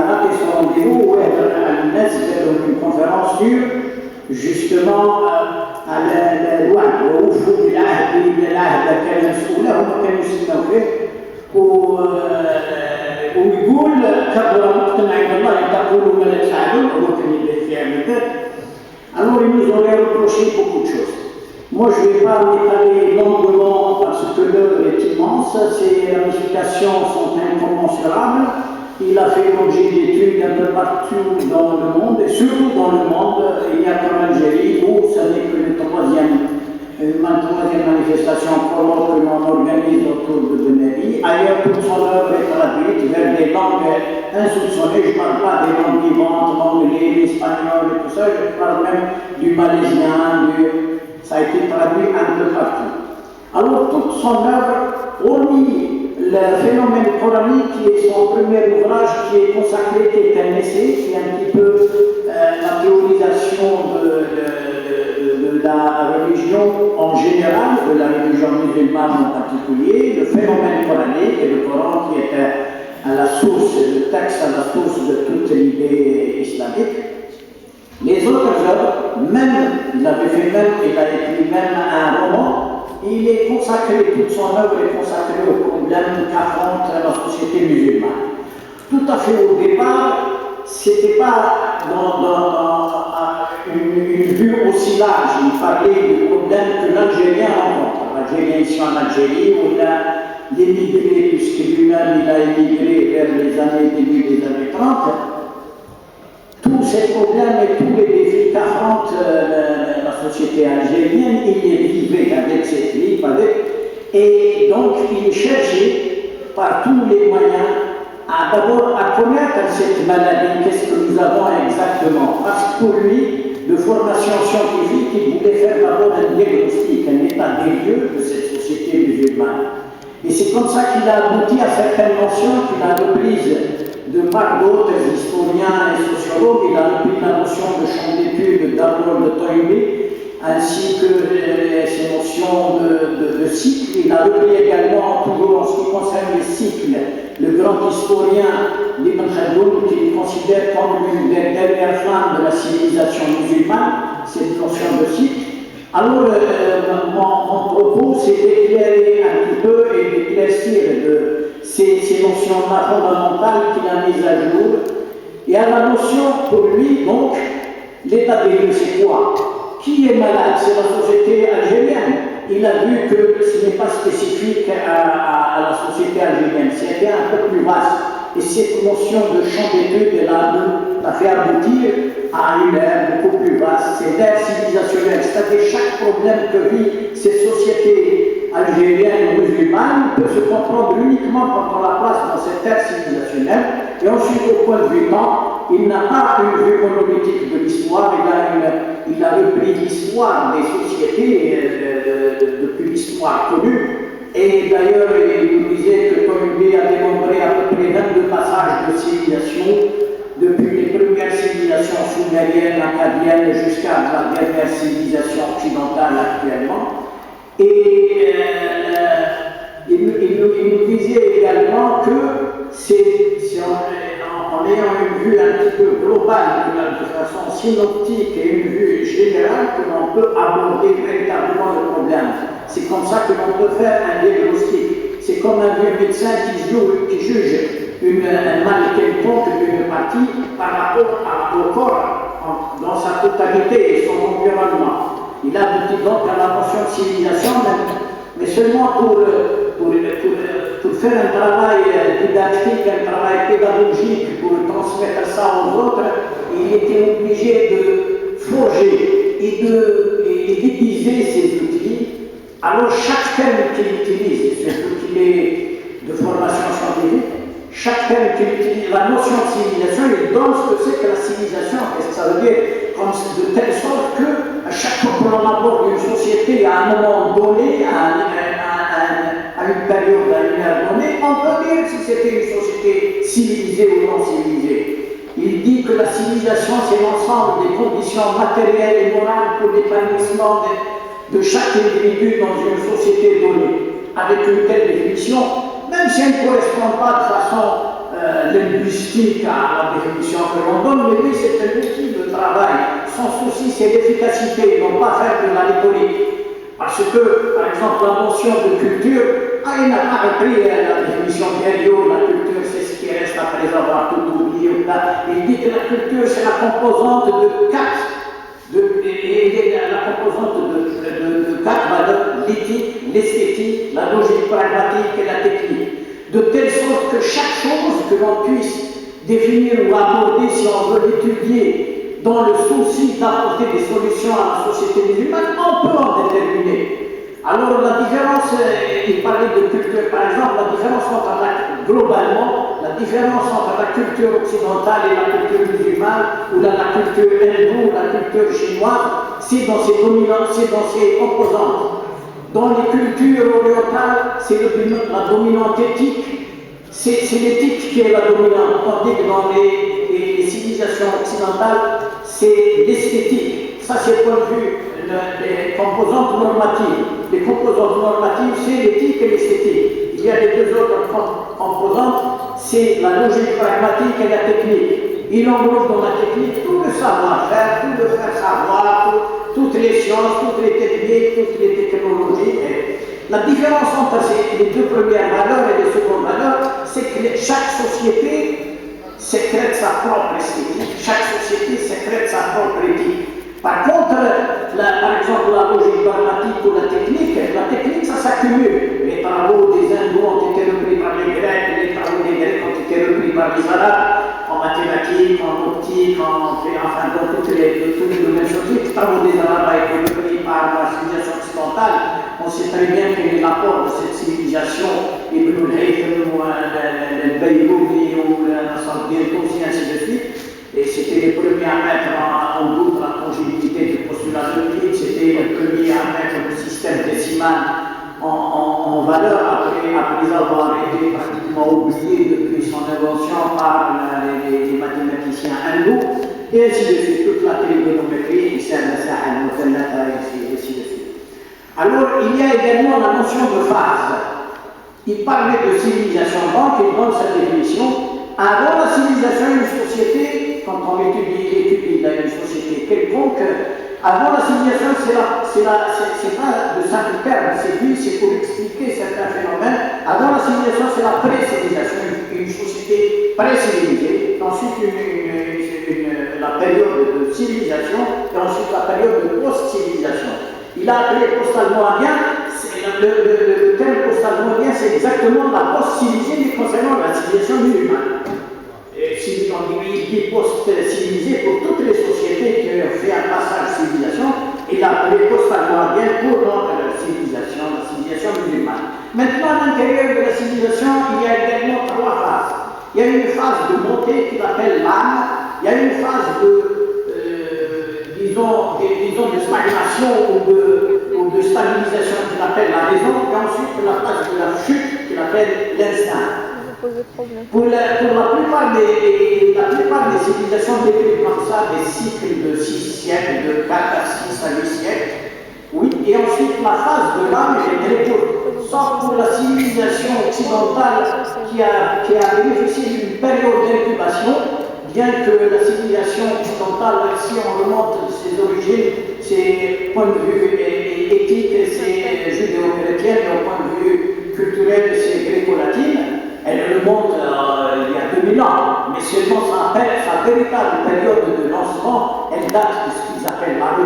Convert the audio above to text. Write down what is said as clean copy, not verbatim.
raté son rendez-vous, où une conférence sur justement à loi, au fond de l'âge laquelle مسؤولة هم كانوا يسموا فيه ويقول كبر مقتنع عند الله أن تقولوا ما لا تفعلون هو كان يعمل ذلك. Alors ils nous auraient reproché beaucoup de choses. Moi je ne vais pas m'étaler longuement parce que l'œuvre est immense, ces ramifications sont incommensurables. Il a fait l'objet d'études un peu partout dans le monde, et surtout dans le monde, il y a comme Algérie où ce n'est que la troisième manifestation colloque que l'on organise autour de Benelli. Ailleurs, toute son œuvre est traduite vers des langues insoupçonnées. Je ne parle pas des langues vivantes, l'anglais, l'espagnol et tout ça, je parle même du malaisien, ça a été traduit un peu partout. Alors, toute son œuvre, hormis le phénomène coranique, qui est son premier ouvrage, qui est consacré, qui est un essai, qui est un petit peu la théorisation de la religion en général, de la religion musulmane en particulier, le phénomène coranique et le Coran qui est à la source, le texte à la source de toute l'idée islamique. Les autres œuvres, même, il a écrit même un roman. Il est consacré, toute son œuvre est consacrée aux problèmes qu'affronte la société musulmane. Tout à fait au départ, ce n'était pas dans une vue aussi large. Il parlait du problème que l'Algérien rencontre. L'Algérien ici en Algérie, où il a émigré, puisque lui-même il a émigré vers les début des années 30. Tous ces problèmes et tous les défis qu'affronte la société algérienne, il les vivait avec ses tripes, et donc il cherchait par tous les moyens d'abord à connaître cette maladie, qu'est-ce que nous avons exactement. Parce que pour lui, de formation scientifique, il voulait faire d'abord un diagnostic, un état des lieux de cette société musulmane. Et c'est comme ça qu'il a abouti à certaines notions qu'il a reprises de par d'autres historiens et sociologues. Il a repris la notion de champ d'études d'Arnold de Toynbee, ainsi que ces notions de cycle. Il a repris également, toujours en ce qui concerne les cycles, le grand historien Ibn Khaldoun, qui considère comme l'une des dernières flammes de la civilisation musulmane, cette notion de cycle. Alors, mon propos, c'est d'éclairer un petit peu et d'éclaircir ces notions-là fondamentales qu'il a mises à jour. Et à la notion, pour lui, donc, l'état des lieux, c'est quoi? Qui est malade? C'est la société algérienne. Il a vu que ce n'est pas spécifique à la société algérienne, c'était un peu plus vaste. Et cette notion de champ d'études, l'a fait aboutir à une ère beaucoup plus vaste. C'est l'ère civilisationnelle, c'est-à-dire chaque problème que vit cette société algérienne ou musulmane peut se comprendre uniquement quand on la place dans cette ère civilisationnelle. Et ensuite, au point de vue temps, il n'a pas une vue monolithique de l'histoire, il a repris l'histoire des sociétés depuis l'histoire connue. Et d'ailleurs, il nous disait que Toynbee a dénombré à peu près 22 passages de civilisation, depuis les premières civilisations sumériennes, akkadiennes, jusqu'à la dernière civilisation occidentale actuellement. Et il nous disait également que en ayant une vue un petit peu globale, de façon synoptique et une vue générale, que l'on peut aborder véritablement le problème. C'est comme ça que l'on peut faire un diagnostic. C'est comme un vieux médecin qui juge un mal quelconque d'une partie par rapport au corps dans sa totalité et son environnement. Il aboutit donc à la notion de civilisation, mais seulement pour faire un travail didactique, un travail pédagogique, pour transmettre ça aux autres, il était obligé de forger et d'aiguiser ses outils. Alors chaque thème qu'il utilise, surtout qu'il est de formation scientifique, chaque thème qu'il utilise, la notion de civilisation, il donne ce que c'est que la civilisation, qu'est-ce que ça veut dire, comme de telle sorte que à chaque fois que l'on aborde une société à un moment donné, à une période, à une ère donnée, on peut dire si c'était une société civilisée ou non civilisée. Il dit que la civilisation, c'est l'ensemble des conditions matérielles et morales pour l'épanouissement de chaque individu dans une société donnée. Avec une telle définition, même si elle ne correspond pas de façon mystique à la définition que l'on donne, mais oui, c'est un outil de travail. Son souci, c'est l'efficacité, non pas faire de la rhétorique. Parce que, par exemple, la notion de culture, il n'a pas repris la définition d'Eliot, la culture c'est ce qui reste après avoir tout oublié. Il dit que la culture c'est la composante de quatre, la composante de quatre valeurs, l'éthique, l'esthétique, la logique pragmatique et la technique. De telle sorte que chaque chose que l'on puisse définir ou aborder, si on veut l'étudier, dans le souci d'apporter des solutions à la société musulmane, on peut en déterminer. Alors la différence, il parlait de culture, par exemple, la différence globalement, la différence entre la culture occidentale et la culture musulmane, ou la culture hindoue, ou la culture chinoise, c'est dans ses dominantes, c'est dans ses composantes. Dans les cultures orientales, c'est la dominante éthique, c'est l'éthique qui est la dominante, tandis que dans les civilisations occidentales, c'est l'esthétique. Ça, c'est le point de vue des composantes normatives. Les composantes normatives, c'est l'éthique et l'esthétique. Il y a les deux autres composantes, c'est la logique pragmatique et la technique. Il englobe dans la technique tout le savoir-faire, tout le faire savoir, toutes les sciences, toutes les techniques, toutes les technologies. La différence entre les deux premières valeurs et les secondes valeurs, c'est que chaque société sécrète sa propre esthétique, chaque société sécrète sa propre éthique. Par contre, par exemple, la logique pragmatique ou la technique, ça s'accumule. Les travaux des hindous ont été repris par les Grecs, les travaux des Grecs ont été repris par les Arabes, en mathématiques, en optique, enfin, dans tous les domaines scientifiques. Les travaux des Arabes ont été repris par la civilisation occidentale. On sait très bien quel est l'apport de cette civilisation, Ibn al-Haytham, le Bayrouni ou la Nasruddin, ainsi de suite. Et c'était les premiers à mettre en doute la tangibilité du postulat de Euclide, c'était les premiers à mettre le système décimal en valeur après avoir été pratiquement oublié depuis son invention par les mathématiciens hindous, et ainsi de suite, toute la trigonométrie, et ainsi de suite. Alors, il y a également la notion de phase. Il parlait de civilisation, donc il donne sa définition. Avant la civilisation, une société, quand on étudie une société quelconque, avant la civilisation, c'est pas de simple terme, c'est pour expliquer certains phénomènes. Avant la civilisation, c'est la pré-civilisation, une société pré-civilisée, ensuite la période de civilisation, et ensuite la période de post-civilisation. Il a appelé post-almohadien, le terme post-almohadien, c'est exactement la post-civilisée, mais concernant la civilisation musulmane. Si on dit post-civilisé pour toutes les sociétés qui ont fait un passage civilisation, il a appelé post-almohadien pour notre civilisation, la civilisation musulmane. Maintenant, à l'intérieur de la civilisation, il y a également trois phases. Il y a une phase de montée qu'il appelle l'âme, il y a une phase disons de stagnation ou de stabilisation qu'il appelle la raison, et ensuite la phase de la chute qu'il appelle l'instinct. Pour la plupart des civilisations décrites comme ça, des cycles de 6 siècles, de 4 à 6 à 8 siècles, oui, et ensuite la phase de l'âme est très courte. Sauf pour la civilisation occidentale qui a bénéficié d'une période d'incubation, bien que la civilisation occidentale, si on remonte ses origines, ses points de vue éthiques, c'est judéo-chrétienne, et au point de vue culturel, c'est gréco-latine. Elle remonte il y a 2000 ans, mais seulement sa véritable période de lancement, elle date de ce qu'ils appellent la